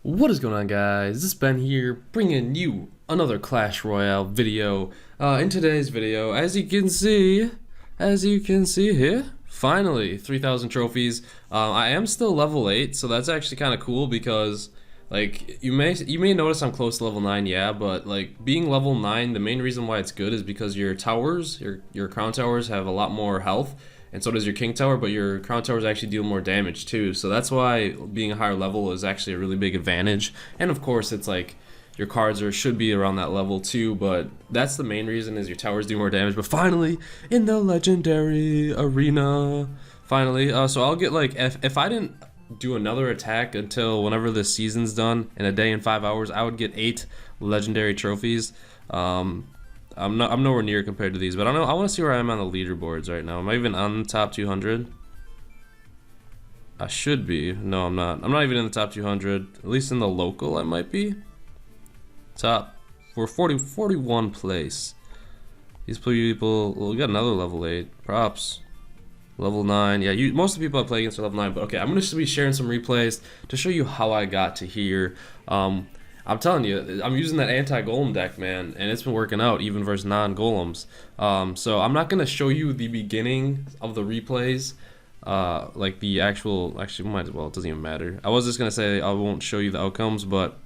What is going on, guys? This is Ben here, bringing you another Clash Royale video. In today's video, as you can see here, finally 3,000 trophies. I am still level 8, so that's actually kind of cool because, like, you may notice I'm close to level 9, yeah, but like being level 9, the main reason why it's good is because your towers, your crown towers, have a lot more health. And so does your king tower, but your crown towers actually deal more damage too. So that's why being a higher level is actually a really big advantage. And of course, it's like your cards should be around that level too. But that's the main reason, is your towers do more damage. But finally, in the legendary arena, finally. So I'll get, like, if I didn't do another attack until whenever this season's done in a day and 5 hours, I would get 8 legendary trophies. I'm nowhere near compared to these, but I want to see where I am on the leaderboards right now. Am I even on the top 200? I should be. No, I'm not. I'm not even in the top 200. At least in the local, I might be. We're 41 place. These people, well, we got another level 8. Props. Level 9. Yeah, most of the people I play against are level 9, but okay, I'm going to be sharing some replays to show you how I got to here. I'm telling you, I'm using that anti-golem deck, man, and it's been working out even versus non-golems. So I'm not gonna show you the beginning of the replays, like the actually might as well, it doesn't even matter. I was just gonna say I won't show you the outcomes, but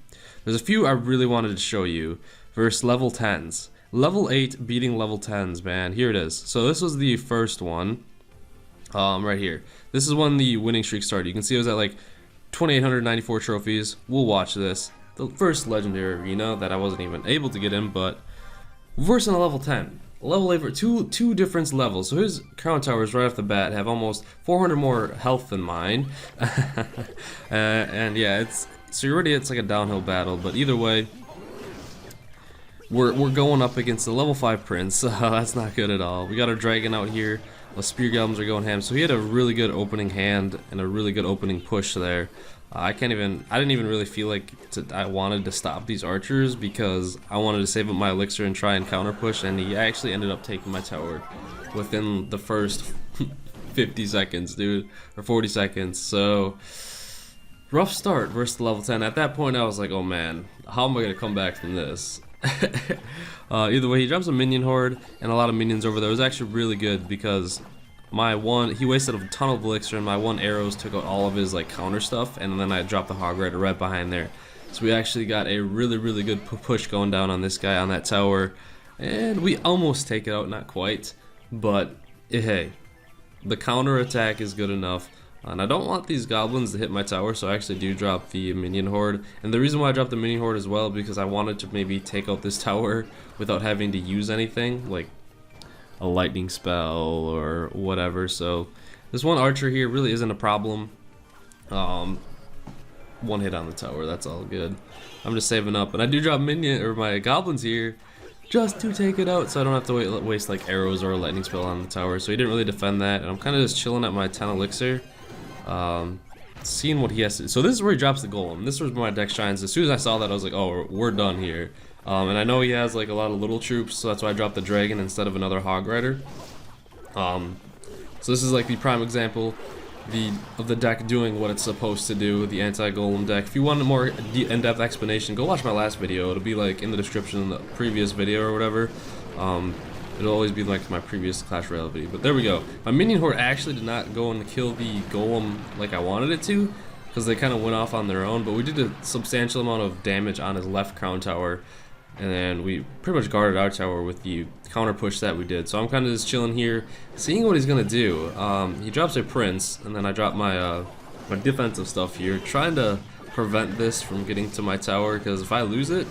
there's a few I really wanted to show you versus level 10s. Level 8 beating level 10s, man. Here it is. So this was the first one, right here. This is when the winning streak started. You can see it was at like 2,894 trophies. We'll watch this. The first legendary arena that I wasn't even able to get in, but versus a level 10. Level 8 for two different levels. So his crown towers right off the bat have almost 400 more health than mine. And yeah, it's like a downhill battle, but either way, we're going up against the level 5 prince. That's not good at all. We got our dragon out here. The spear goblins are going ham. So he had a really good opening hand and a really good opening push there. I didn't even really feel like I wanted to stop these archers because I wanted to save up my elixir and try and counter push, and he actually ended up taking my tower within the first 50 seconds, dude, or 40 seconds. So rough start versus level 10. At that point I was like, oh man, how am I gonna come back from this? Either way, he drops a minion horde and a lot of minions over there. It was actually really good because he wasted a ton of elixir, and my one arrows took out all of his like counter stuff, and then I dropped the hog rider right behind there. So we actually got a really good push going down on this guy on that tower, and we almost take it out, not quite, but hey, the counter attack is good enough. And I don't want these goblins to hit my tower, so I actually do drop the minion horde. And the reason why I dropped the minion horde as well, because I wanted to maybe take out this tower without having to use anything like a lightning spell or whatever. So this one archer here really isn't a problem. One hit on the tower, that's all good. I'm just saving up, and I do drop my goblins here just to take it out, so I don't have to waste like arrows or a lightning spell on the tower. So he didn't really defend that, and I'm kind of just chilling at my 10 elixir, seeing what he has to do. So this is where he drops the golem. This was where my deck shines. As soon as I saw that, I was like, oh, we're done here. And I know he has like a lot of little troops, so that's why I dropped the dragon instead of another hog rider. So this is like the prime example of the deck doing what it's supposed to do, the anti-golem deck. If you want a more in-depth explanation, go watch my last video. It'll be like in the description in the previous video or whatever. It'll always be like my previous Clash Royale video. But there we go. My minion horde actually did not go and kill the golem like I wanted it to, because they kind of went off on their own. But we did a substantial amount of damage on his left crown tower, and then we pretty much guarded our tower with the counter push that we did. So I'm kind of just chilling here, seeing what he's gonna do. He drops a prince, and then I drop my my defensive stuff here, trying to prevent this from getting to my tower, because if I lose it,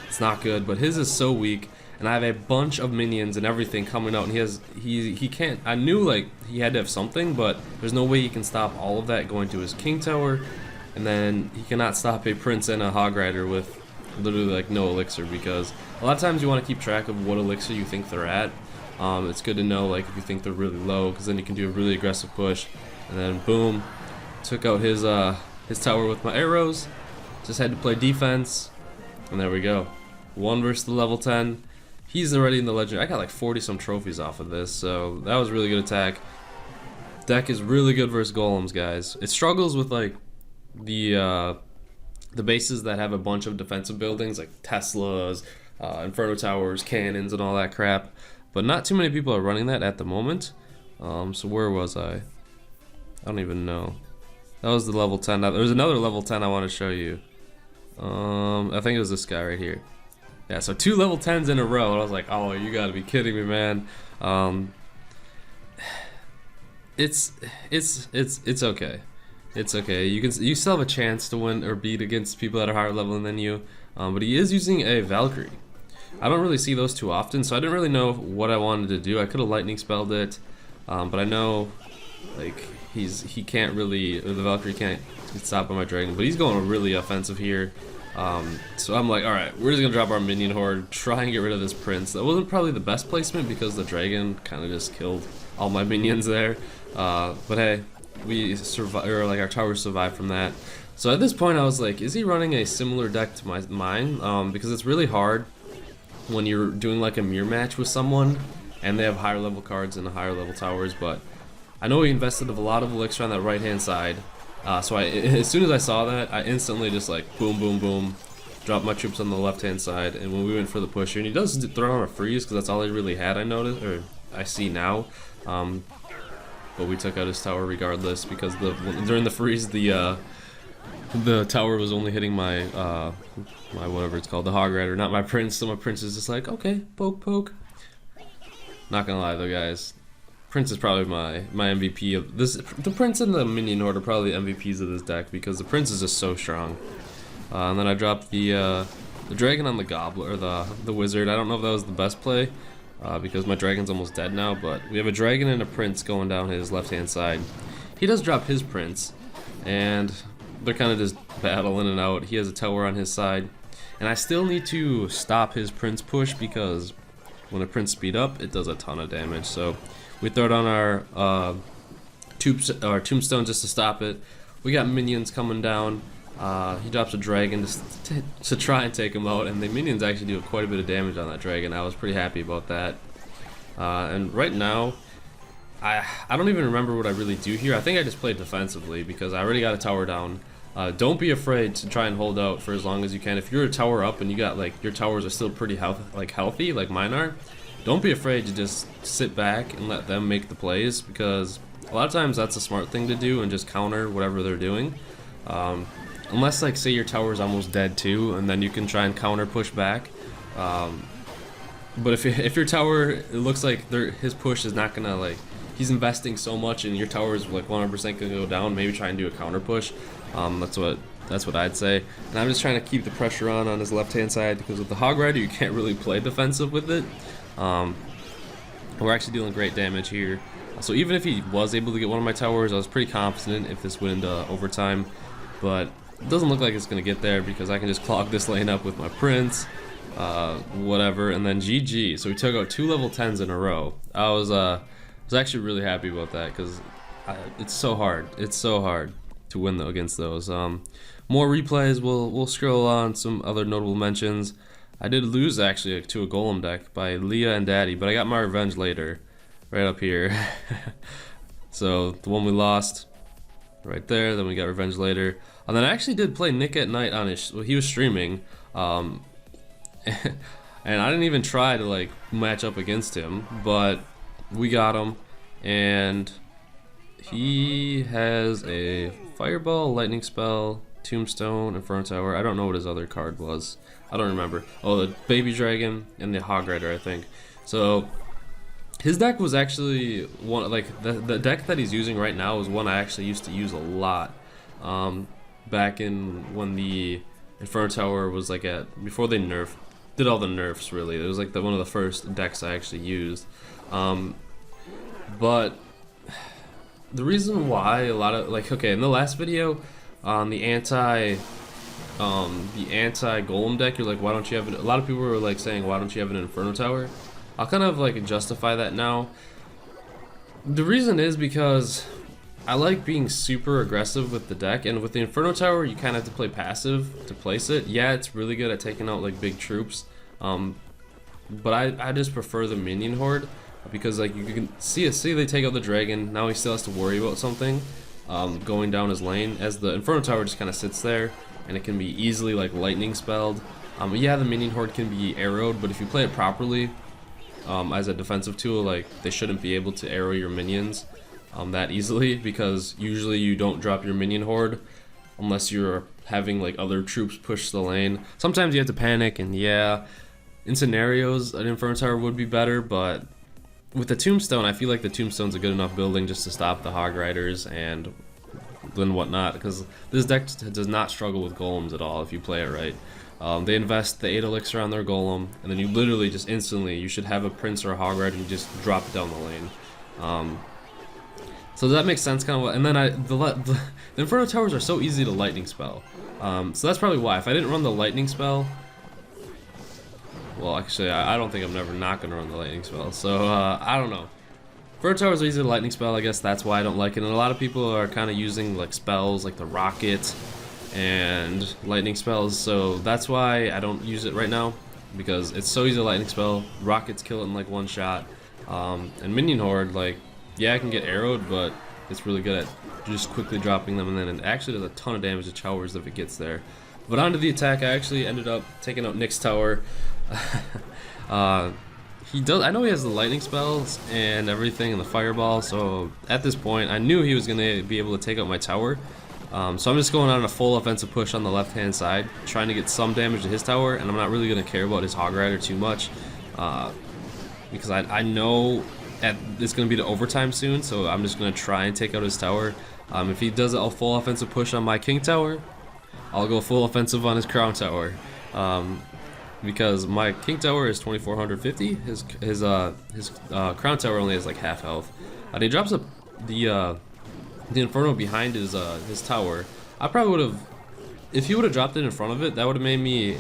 it's not good. But his is so weak, and I have a bunch of minions and everything coming out, and he can't. I knew like he had to have something, but there's no way he can stop all of that going to his king tower, and then he cannot stop a prince and a hog rider with literally like no elixir, because a lot of times you want to keep track of what elixir you think they're at. It's good to know like if you think they're really low, because then you can do a really aggressive push. And then boom, took out his tower with my arrows. Just had to play defense, and there we go. One versus the level 10. He's already in the legend. I got like 40 some trophies off of this, so that was a really good attack. Deck is really good versus golems, guys. It struggles with like the the bases that have a bunch of defensive buildings like Teslas, Inferno Towers, cannons, and all that crap. But not too many people are running that at the moment. So where was I? I don't even know. That was the level 10. Now, there's another level 10 I want to show you. I think it was this guy right here. Yeah, so 2 level 10s in a row. And I was like, oh, you gotta be kidding me, man. It's okay. It's okay. You still have a chance to win or beat against people that are higher level than you. But he is using a Valkyrie. I don't really see those too often, so I didn't really know what I wanted to do. I could have lightning spelled it, but I know like he can't really, or the Valkyrie can't get stopped by my dragon. But he's going really offensive here. So I'm like, all right, we're just gonna drop our minion horde, try and get rid of this prince. That wasn't probably the best placement because the dragon kind of just killed all my minions there. But hey, we survived, or like our towers survived from that. So at this point, I was like, is he running a similar deck to mine? Because it's really hard when you're doing like a mirror match with someone and they have higher level cards and higher level towers. But I know he invested a lot of elixir on that right hand side. So as soon as I saw that, I instantly just like boom, boom, boom, dropped my troops on the left hand side. And when we went for the push here, and he does throw on a freeze because that's all he really had, I noticed, or I see now. But we took out his tower regardless because during the freeze the tower was only hitting my my whatever it's called, the hog rider, not my prince. So my prince is just like, okay, poke, poke. Not gonna lie though, guys. Prince is probably my MVP of this. The prince and the minion horde are probably MVPs of this deck because the prince is just so strong. And then I dropped the dragon on the goblin, or the wizard. I don't know if that was the best play because my dragon's almost dead now. But we have a dragon and a prince going down his left hand side. He does drop his prince, and they're kind of just battling in and out. He has a tower on his side, and I still need to stop his prince push because when a prince speed up, it does a ton of damage. So we throw it on our tombstone just to stop it. We got minions coming down. He drops a dragon to try and take him out, and the minions actually do quite a bit of damage on that dragon. I was pretty happy about that. And right now, I don't even remember what I really do here. I think I just played defensively because I already got a tower down. Don't be afraid to try and hold out for as long as you can. If you're a tower up and you got like your towers are still pretty healthy like mine are, don't be afraid to just sit back and let them make the plays because a lot of times that's a smart thing to do and just counter whatever they're doing. Unless like say your tower's almost dead too, and then you can try and counter push back. But if your tower, it looks like his push is not gonna like, he's investing so much and your tower is like 100% gonna go down, maybe try and do a counter push. That's what I'd say. And I'm just trying to keep the pressure on his left hand side because with the hog rider you can't really play defensive with it. We're actually dealing great damage here. So even if he was able to get one of my towers, I was pretty confident if this went into overtime. But it doesn't look like it's going to get there because I can just clog this lane up with my prince, whatever, and then GG. So we took out 2 level 10s in a row. I was actually really happy about that because it's so hard. It's so hard to win against those. More replays. We'll scroll on some other notable mentions. I did lose actually to a golem deck by Leah and Daddy, but I got my revenge later, right up here. So the one we lost, right there. Then we got revenge later, and then I actually did play Nick at Night on his. Well, he was streaming, and I didn't even try to like match up against him, but we got him, and he has a fireball, lightning spell, tombstone, Inferno Tower. I don't know what his other card was. I don't remember. Oh, the baby dragon and the hog rider, I think. So his deck was actually one, like the deck that he's using right now is one I actually used to use a lot. Back in when the Inferno Tower was like before they did all the nerfs really. It was like one of the first decks I actually used. But the reason why a lot of like, okay, in the last video on the anti-golem deck, you're like, why don't you have a lot of people were like saying, why don't you have an Inferno Tower? I'll kind of like justify that now. The reason is because I like being super aggressive with the deck, and with the Inferno Tower you kind of have to play passive to place it. Yeah, it's really good at taking out like big troops, but I just prefer the minion horde because like you can see they take out the dragon. Now he still has to worry about something going down his lane, as the Inferno Tower just kind of sits there and it can be easily like lightning spelled. Yeah, the minion horde can be arrowed, but if you play it properly as a defensive tool, like they shouldn't be able to arrow your minions that easily, because usually you don't drop your minion horde unless you're having like other troops push the lane. Sometimes you have to panic, and yeah, in scenarios an Inferno Tower would be better, but with the Tombstone, I feel like the Tombstone's a good enough building just to stop the Hog Riders and then whatnot, because this deck does not struggle with golems at all if you play it right. They invest the 8 elixir on their golem, and then you literally just instantly, you should have a Prince or a Hog Rider and you just drop it down the lane. So that makes sense kind of. And then the Inferno Towers are so easy to lightning spell. So that's probably why. If I didn't run the lightning spell, well, actually, I don't think I'm never not going to run the lightning spell. So, I don't know. Inferno Towers are easy to lightning spell. I guess that's why I don't like it. And a lot of people are kind of using like spells like the rocket and lightning spells. So that's why I don't use it right now, because it's so easy to lightning spell. Rockets kill it in like one shot. And Minion Horde, like, yeah, I can get arrowed, but it's really good at just quickly dropping them. And then it actually does a ton of damage to towers if it gets there. But onto the attack, I actually ended up taking out Nick's tower. He does. I know he has the lightning spells and everything, and the fireball. So at this point, I knew he was gonna be able to take out my tower. So I'm just going on a full offensive push on the left-hand side, trying to get some damage to his tower, and I'm not really gonna care about his Hog Rider too much, because I know it's gonna be the overtime soon. So I'm just gonna try and take out his tower. If he does a full offensive push on my King Tower, I'll go full offensive on his Crown Tower. Because my King Tower is 2450, his Crown Tower only has like half health, and he drops up the Inferno behind his tower. I probably would have, if he would have dropped it in front of it, that would have made me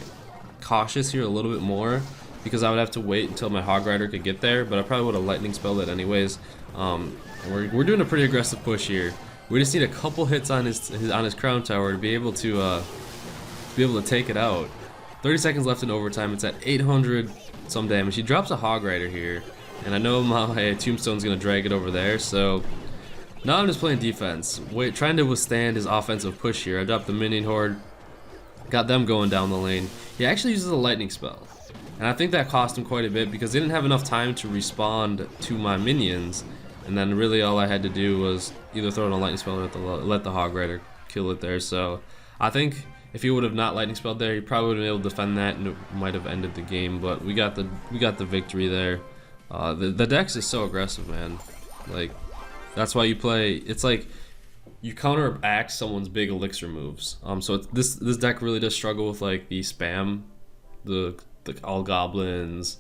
cautious here a little bit more, because I would have to wait until my Hog Rider could get there. But I probably would have lightning spelled it anyways. And we're doing a pretty aggressive push here. We just need a couple hits on his Crown Tower to be able to take it out. 30 seconds left in overtime. It's at 800 some damage. He drops a Hog Rider here, and I know my Tombstone's gonna drag it over there. So now I'm just playing defense, trying to withstand his offensive push here. I dropped the Minion Horde, got them going down the lane. He actually uses a lightning spell, and I think that cost him quite a bit, because they didn't have enough time to respond to my minions. And then really all I had to do was either throw in a lightning spell or let the Hog Rider kill it there. So I think if he would have not lightning spelled there, he probably would have been able to defend that, and it might have ended the game. But we got the victory there. The deck's is so aggressive, man. Like, that's why you play. It's like you counteract someone's big elixir moves. So this deck really does struggle with like the spam, the all goblins.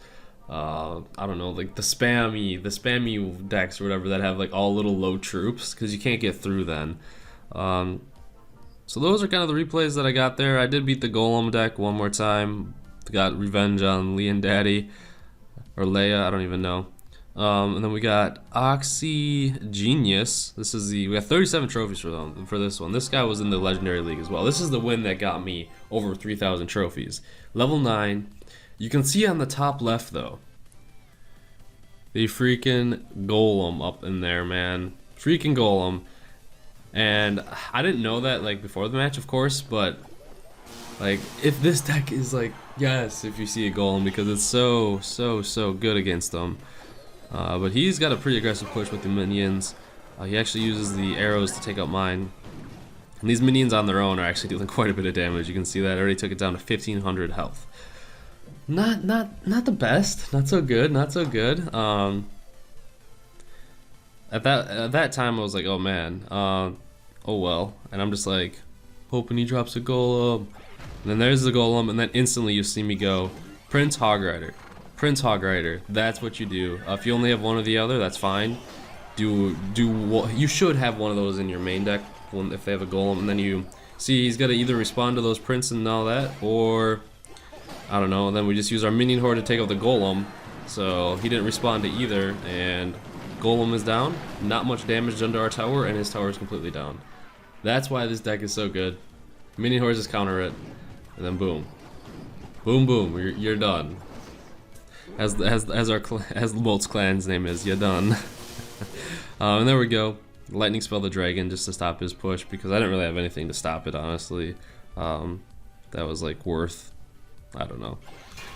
I don't know, like the spammy decks or whatever that have like all little low troops, because you can't get through then. So those are kind of the replays that I got there. I did beat the Golem deck one more time. Got revenge on Lee and Daddy, or Leia, I don't even know. And then we got Oxy Genius. We got 37 trophies for this one. This guy was in the Legendary League as well. This is the win that got me over 3,000 trophies. Level 9. You can see on the top left though, the freaking Golem up in there, man. Freaking Golem. And I didn't know that like before the match, of course, but like if this deck is like, yes, if you see a Golem, because it's so good against them. But he's got a pretty aggressive push with the minions. He actually uses the arrows to take out mine. And these minions on their own are actually dealing quite a bit of damage. You can see that I already took it down to 1500 health. Not the best, not so good. At that time I was like, oh man, oh well, and I'm just like hoping he drops a Golem. And then there's the Golem, and then instantly you see me go Prince Hog Rider. That's what you do. If you only have one or the other, that's fine. You should have one of those in your main deck if they have a Golem, and then you see he's got to either respond to those Prince and all that, or I don't know. And then we just use our Minion Horde to take out the Golem. So he didn't respond to either, and Golem is down. Not much damage done to our tower, and his tower is completely down. That's why this deck is so good. Minion Hordes just counter it, and then boom, boom, boom. You're done. As Bolt's clan's name is, you're done. And there we go. Lightning spell the dragon just to stop his push, because I didn't really have anything to stop it, honestly. that was like worth, I don't know.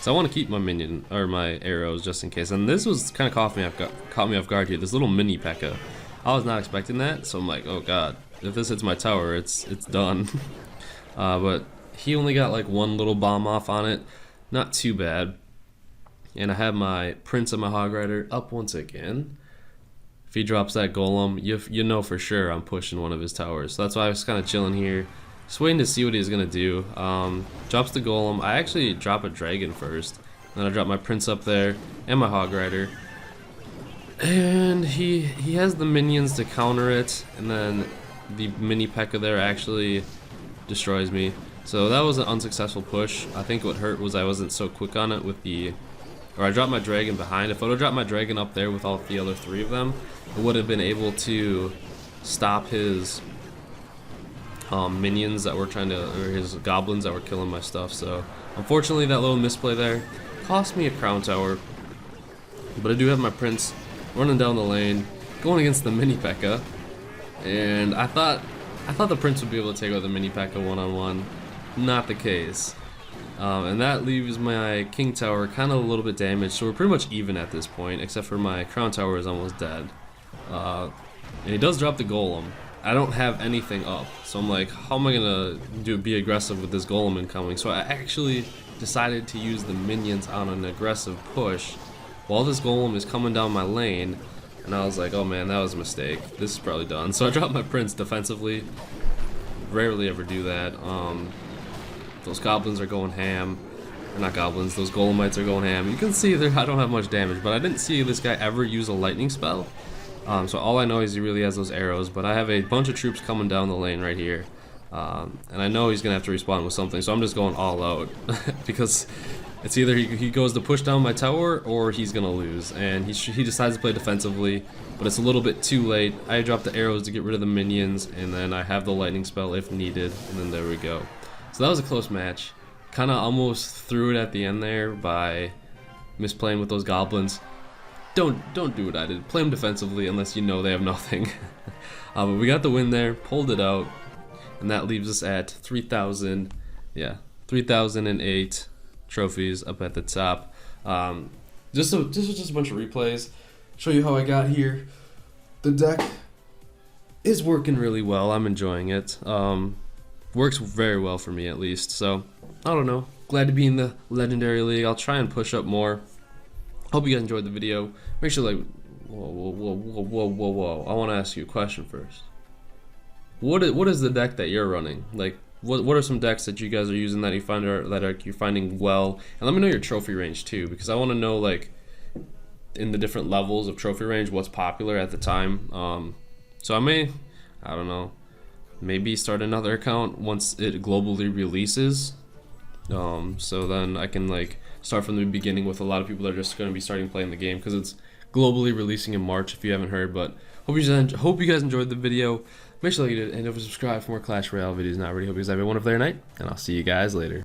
So I want to keep my minion or my arrows just in case. And this was kind of caught me off guard here. This little mini P.E.K.K.A. I was not expecting that, so I'm like, oh god, if this hits my tower, it's done. But he only got like one little bomb off on it, not too bad. And I have my Prince and my Hog Rider up once again. If he drops that golem, you know for sure I'm pushing one of his towers. So that's why I was kind of chilling here, just waiting to see what he's gonna do. Drops the golem. I actually drop a dragon first, then I drop my Prince up there and my Hog Rider. And he has the minions to counter it, and then the mini P.E.K.K.A. there actually destroys me. So that was an unsuccessful push. I think what hurt was I wasn't so quick on it with the, or I dropped my dragon behind. If I would have dropped my dragon up there with all the other three of them, I would have been able to stop his minions that were trying to, or his goblins that were killing my stuff. So unfortunately that little misplay there cost me a crown tower. But I do have my Prince running down the lane, going against the mini P.E.K.K.A. And I thought the Prince would be able to take out the mini P.E.K.K.A. one-on-one. Not the case. And that leaves my King Tower kind of a little bit damaged, so we're pretty much even at this point, except for my Crown Tower is almost dead. And he does drop the Golem. I don't have anything up, so I'm like, how am I gonna be aggressive with this Golem incoming? So I actually decided to use the minions on an aggressive push while this Golem is coming down my lane, and I was like, oh man, that was a mistake. This is probably done. So I dropped my Prince defensively. Rarely ever do that. Those goblins are going ham. Or not goblins, those golemites are going ham. You can see there I don't have much damage, but I didn't see this guy ever use a lightning spell. So all I know is he really has those arrows, but I have a bunch of troops coming down the lane right here. And I know he's going to have to respond with something, so I'm just going all out. Because it's either he goes to push down my tower or he's going to lose. And he decides to play defensively, but it's a little bit too late. I drop the arrows to get rid of the minions, and then I have the lightning spell if needed, and then there we go. So that was a close match. Kind of almost threw it at the end there by misplaying with those goblins. Don't do what I did. Play them defensively unless you know they have nothing. But we got the win there, pulled it out, and that leaves us at 3,000. Yeah, 3,008 trophies up at the top. This was just a bunch of replays. Show you how I got here. The deck is working really well. I'm enjoying it. Works very well for me at least. So I don't know. Glad to be in the Legendary League. I'll try and push up more. Hope you guys enjoyed the video. Make sure like, whoa. I want to ask you a question first. What is the deck that you're running? Like, what are some decks that you guys are using that you find you're finding well? And let me know your trophy range too, because I want to know like in the different levels of trophy range what's popular at the time. So I don't know, maybe start another account once it globally releases. So then I can like start from the beginning with a lot of people that are just going to be starting playing the game because it's globally releasing in March if you haven't heard. But hope you guys enjoyed the video. Make sure you did, and if you subscribe for more Clash Royale videos. Not really. Hope you guys have a wonderful night, and I'll see you guys later.